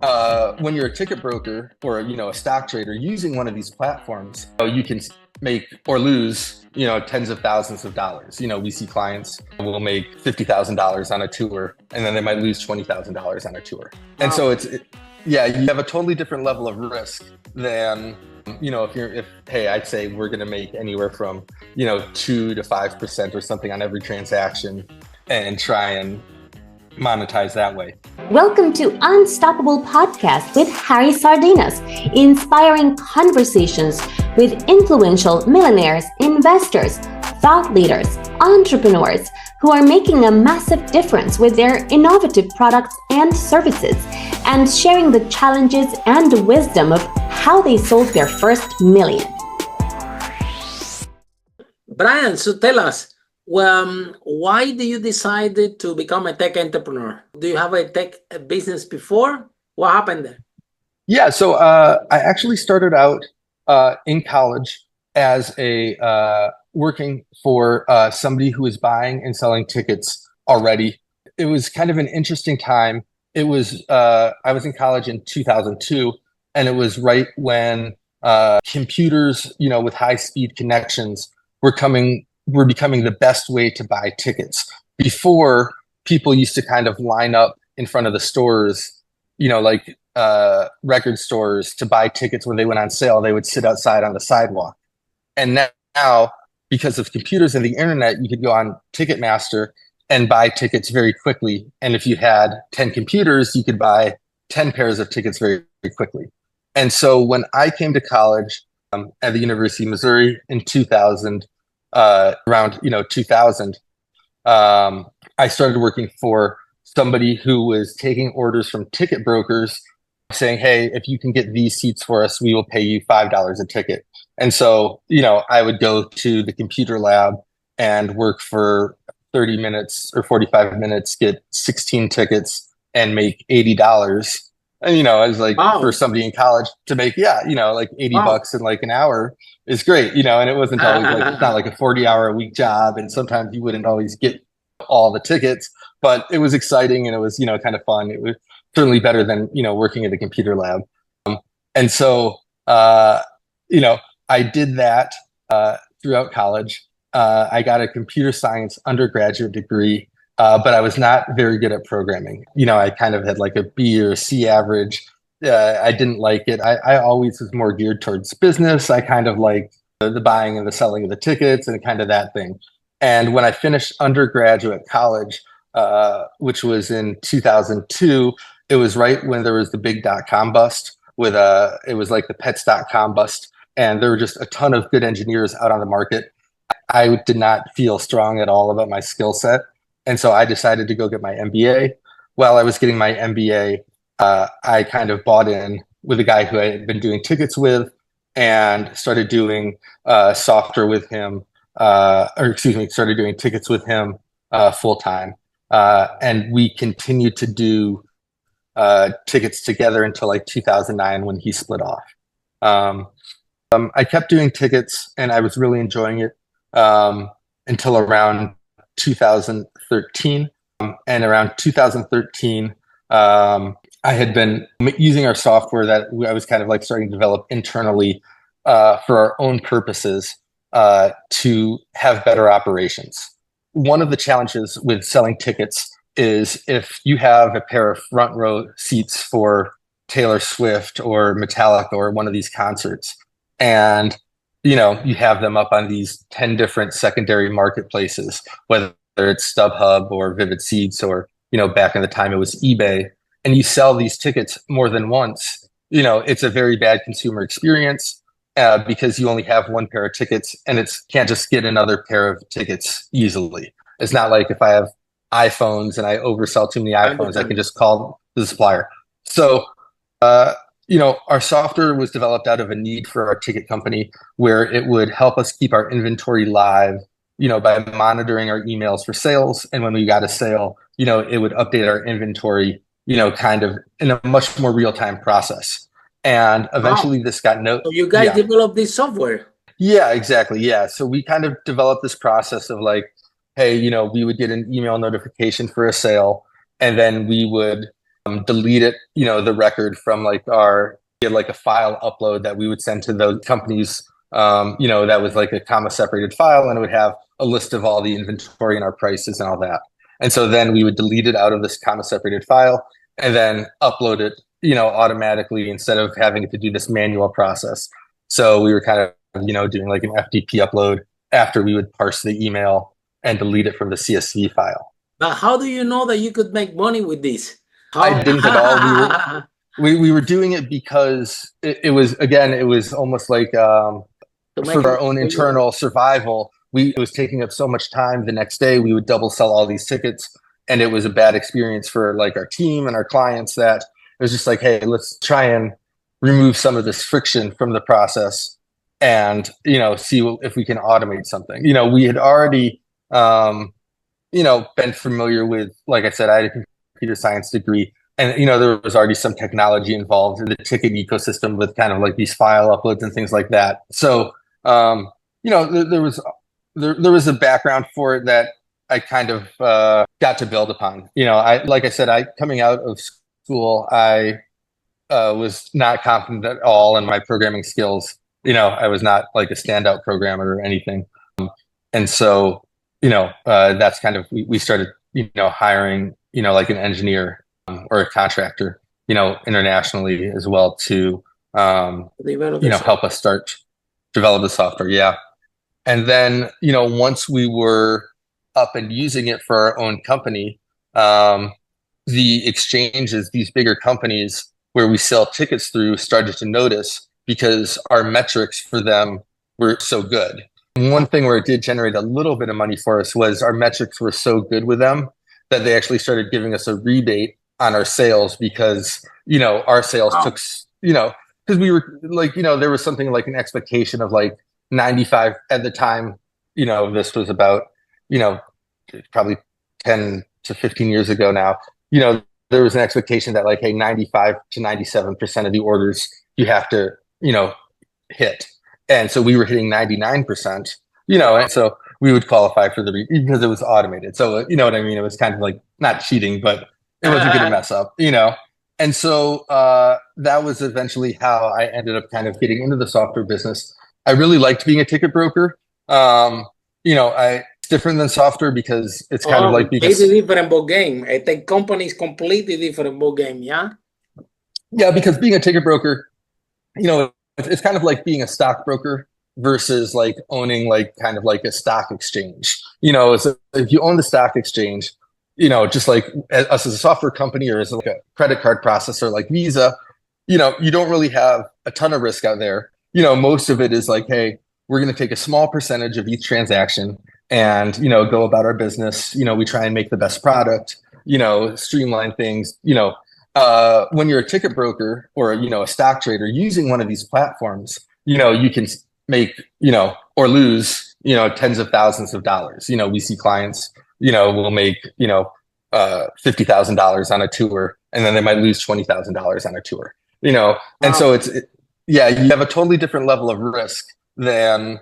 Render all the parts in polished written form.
when you're a ticket broker or a stock trader using one of these platforms, you can make or lose tens of thousands of dollars. We see clients will make $50,000 on a tour, and then they might lose $20,000 on a tour. And so Wow. yeah, you have a totally different level of risk than if hey, I'd say we're going to make anywhere from 2 to 5% or something on every transaction, and try and monetize that way. Welcome to Unstoppable Podcast with Harry Sardinas, inspiring conversations with influential millionaires, investors, thought leaders, entrepreneurs who are making a massive difference with their innovative products and services, and sharing the challenges and the wisdom of how they sold their first million. Brian, so tell us, why do you decide to become a tech entrepreneur? Do you have a tech business before? What happened there? Yeah, so I actually started out in college as working for somebody who was buying and selling tickets already. It was kind of an interesting time. It was I was in college in 2002, and it was right when computers, with high-speed connections were becoming the best way to buy tickets. Before, people used to kind of line up in front of the stores, like record stores, to buy tickets when they went on sale. They would sit outside on the sidewalk. And now, because of computers and the internet, you could go on Ticketmaster and buy tickets very quickly. And if you had 10 computers, you could buy 10 pairs of tickets very, very quickly. And so when I came to college at the University of Missouri in 2000, around 2000, I started working for somebody who was taking orders from ticket brokers, saying, hey, if you can get these seats for us, we will pay you $5 a ticket. And so, I would go to the computer lab and work for 30 minutes or 45 minutes, get 16 tickets and make $80. And, I was like, Wow. for somebody in college to make, like 80 Wow. bucks in like an hour is great, and it wasn't always like, it's not like a 40-hour a week job. And sometimes you wouldn't always get all the tickets, but it was exciting and it was, kind of fun. It was certainly better than, working at the computer lab. And so, I did that throughout college. I got a computer science undergraduate degree, but I was not very good at programming. I kind of had like a B or a C average. I didn't like it. I always was more geared towards business. I kind of liked the buying and the selling of the tickets and kind of that thing. And when I finished undergraduate college, which was in 2002, it was right when there was the big .com bust it was like the pets.com bust. And there were just a ton of good engineers out on the market. I did not feel strong at all about my skill set. And so I decided to go get my MBA. While I was getting my MBA, I kind of bought in with a guy who I had been doing tickets with and started doing software with him, started doing tickets with him full time. And we continued to do tickets together until like 2009 when he split off. I kept doing tickets and I was really enjoying it until around 2013. And around 2013, I had been using our software that I was kind of like starting to develop internally for our own purposes to have better operations. One of the challenges with selling tickets is if you have a pair of front row seats for Taylor Swift or Metallica or one of these concerts, and you have them up on these 10 different secondary marketplaces, whether it's StubHub or Vivid Seats or, back in the time it was eBay, and you sell these tickets more than once, it's a very bad consumer experience because you only have one pair of tickets and can't just get another pair of tickets easily. It's not like if I have iPhones and I oversell too many iPhones, I can just call the supplier. So, our software was developed out of a need for our ticket company where it would help us keep our inventory live, by monitoring our emails for sales. And when we got a sale, it would update our inventory, kind of in a much more real-time process. And eventually this got So you guys developed this software? Yeah, exactly. Yeah. So we kind of developed this process of like, hey, we would get an email notification for a sale, and then we would delete it, the record from we had like a file upload that we would send to those companies, that was like a comma separated file, and it would have a list of all the inventory and our prices and all that. And so then we would delete it out of this comma separated file and then upload it, automatically instead of having to do this manual process. So we were kind of, doing like an FTP upload after we would parse the email and delete it from the CSV file. But how do you know that you could make money with this? I didn't at all. We were doing it because it was almost like for our own internal survival. It was taking up so much time. The next day we would double sell all these tickets, and it was a bad experience for like our team and our clients, that it was just like, hey, let's try and remove some of this friction from the process and, see if we can automate something. We had already, been familiar with, like I said, I had a computer science degree, and, there was already some technology involved in the ticket ecosystem with kind of like these file uploads and things like that. So, there was a background for it that I kind of got to build upon. Like I said, coming out of school, I was not confident at all in my programming skills. I was not like a standout programmer or anything. And so, that's kind of, we started, hiring, like an engineer or a contractor, internationally as well to, help us develop the software. Yeah. And then, once we were up and using it for our own company, the exchanges, these bigger companies where we sell tickets through, started to notice because our metrics for them were so good. And one thing where it did generate a little bit of money for us was our metrics were so good with them that they actually started giving us a rebate on our sales, because, our sales took, because we were like, there was something like an expectation of like 95 at the time. This was about, probably 10 to 15 years ago now. There was an expectation that like, hey, 95 to 97% of the orders you have to, hit. And so we were hitting 99%, and so we would qualify for because it was automated. So, you know what I mean? It was kind of like not cheating, but it wasn't going to mess up, And so that was eventually how I ended up kind of getting into the software business. I really liked being a ticket broker. It's different than software because it's kind of like it's a different ball game. A tech company is completely different ball game. Yeah. Yeah, because being a ticket broker, it's kind of like being a stockbroker versus like owning like kind of like a stock exchange. So if you own the stock exchange, just like us as a software company or as like a credit card processor like Visa, you don't really have a ton of risk out there. Most of it is like, hey, we're going to take a small percentage of each transaction and, go about our business. We try and make the best product, streamline things. When you're a ticket broker or, a stock trader using one of these platforms, you can make, or lose, tens of thousands of dollars. We see clients, will make, $50,000 on a tour, and then they might lose $20,000 on a tour, and so you have a totally different level of risk than,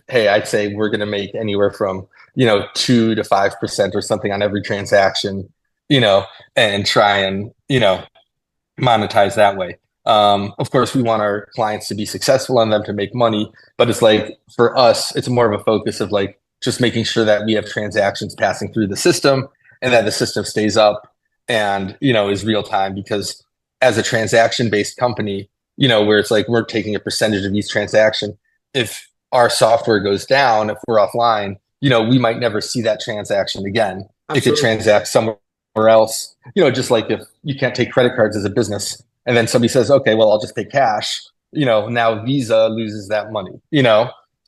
hey, I'd say we're going to make anywhere from, 2 to 5% or something on every transaction, and try and, monetize that way. Of course, we want our clients to be successful and them to make money, but it's like, for us, it's more of a focus of like, just making sure that we have transactions passing through the system and that the system stays up and, is real time. Because as a transaction-based company, where it's like, we're taking a percentage of each transaction, if our software goes down, if we're offline, we might never see that transaction again. Absolutely. It could transact somewhere else, just like if you can't take credit cards as a business and then somebody says, okay, well, I'll just pay cash, now Visa loses that money,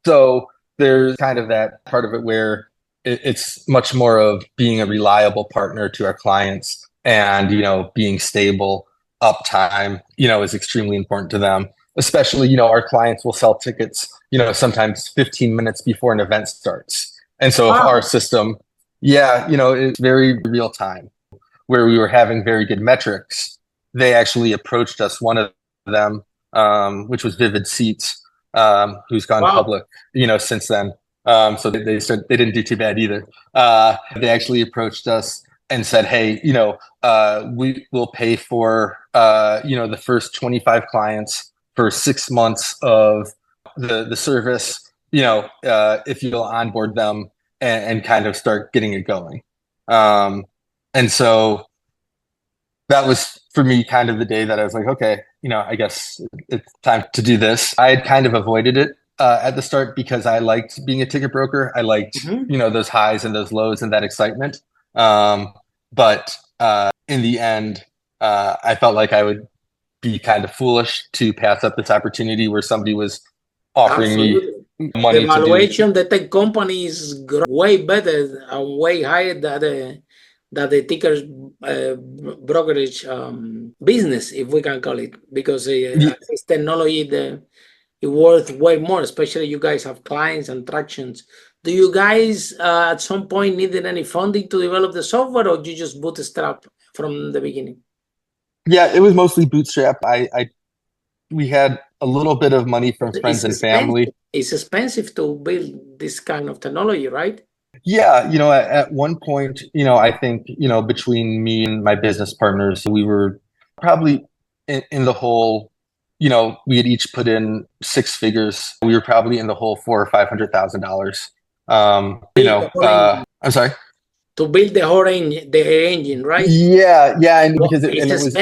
so there's kind of that part of it where it's much more of being a reliable partner to our clients and, being stable. Uptime, is extremely important to them, especially, our clients will sell tickets, sometimes 15 minutes before an event starts. And so if our system, it's very real time, where we were having very good metrics, they actually approached us, one of them, which was Vivid Seats, who's gone public, since then. So they didn't do too bad either. They actually approached us and said, hey, we will pay for, the first 25 clients for 6 months of the service, if you'll onboard them and kind of start getting it going. And so that was for me kind of the day that I was like, okay, I guess it's time to do this. I had kind of avoided it at the start because I liked being a ticket broker. I liked, those highs and those lows and that excitement. But in the end, I felt like I would be kind of foolish to pass up this opportunity where somebody was offering me money. The valuation, the tech company is way better and way higher than the ticker brokerage business, if we can call it, because it's technology that is worth way more, especially you guys have clients and tractions. Do you guys at some point needed any funding to develop the software, or did you just bootstrap from the beginning? Yeah, it was mostly bootstrap. We had a little bit of money from friends and family. It's expensive to build this kind of technology, right? Yeah, at one point, I think, between me and my business partners, we were probably in the whole, we had each put in 6 figures. We were probably in the whole $400,000 or $500,000. I'm sorry. To build the whole engine, right? Yeah, and because it's expensive,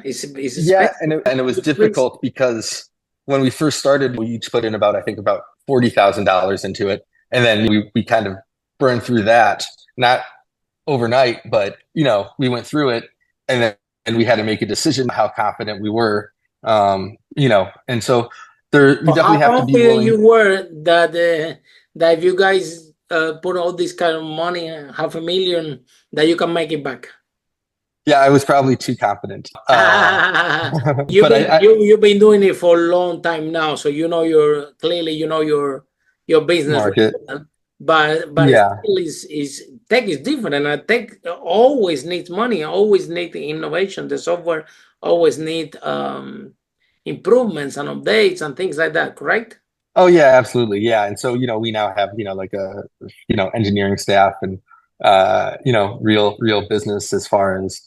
it's expensive. Yeah, and it was difficult because when we first started, we each put in about $40,000 into it, and then we kind of burned through that, not overnight, but we went through it, and we had to make a decision how confident we were, and so we definitely have to be willing. You were that if you guys put all this kind of money, $500,000, that you can make it back? Yeah, I was probably too confident. You've been doing it for a long time now, so your business market. But yeah, tech is different, and tech always needs money, always needs innovation. The software always needs improvements and updates and things like that, correct? Oh yeah, absolutely. Yeah. And so, we now have, like a, engineering staff and, real business as far as,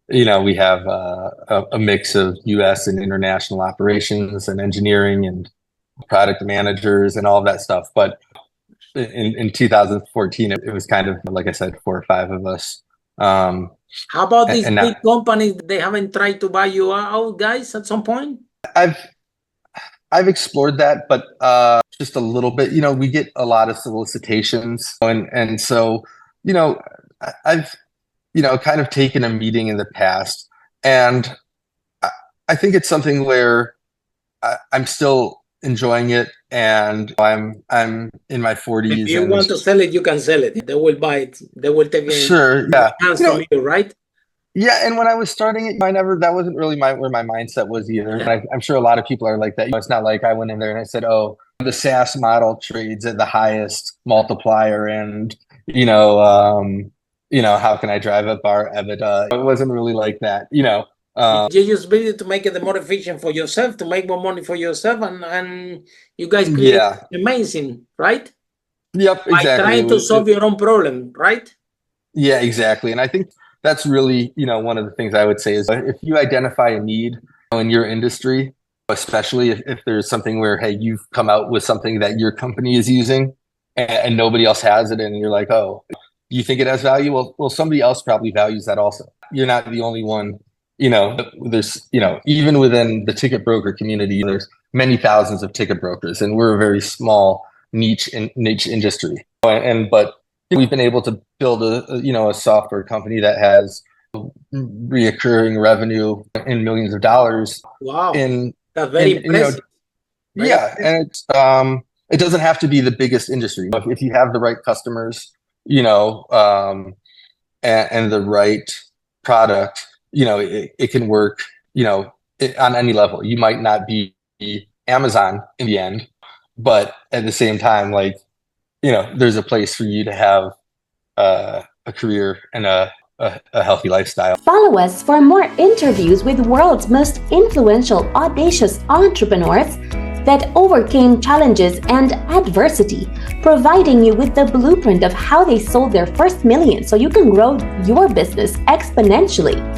we have a mix of US and international operations and engineering and product managers and all of that stuff. But in 2014, it was kind of, like I said, 4 or 5 of us. How about these big companies? They haven't tried to buy you out, guys, at some point? I've explored that, but just a little bit. We get a lot of solicitations, and so I've kind of taken a meeting in the past, and I think it's something where I'm still enjoying it, and I'm in my 40s. If you want to sell it, you can sell it. They will buy it. They will take it. Sure, yeah. From you, right? Yeah, and when I was starting it, that wasn't really where my mindset was either. Yeah. And I'm sure a lot of people are like that. It's not like I went in there and I said, "Oh, the SaaS model trades at the highest multiplier," and how can I drive up our EBITDA? It wasn't really like that, You just build it to make it more efficient for yourself, to make more money for yourself, and you guys create amazing, right? Yep, exactly. By trying to solve your own problem, right? Yeah, exactly. And I think that's really, one of the things I would say is if you identify a need in your industry, especially if there's something where, hey, you've come out with something that your company is using and nobody else has it, and you're like, oh, do you think it has value? Well, somebody else probably values that also. You're not the only one. There's, even within the ticket broker community, there's many thousands of ticket brokers, and we're a very small niche industry. But we've been able to build a software company that has reoccurring revenue in millions of dollars. Wow, that's very impressive. Yeah, and it doesn't have to be the biggest industry. If you have the right customers, and the right product, it can work, on any level. You might not be Amazon in the end, but at the same time, there's a place for you to have a career and a healthy lifestyle. Follow us for more interviews with world's most influential, audacious entrepreneurs that overcame challenges and adversity, providing you with the blueprint of how they sold their first million so you can grow your business exponentially.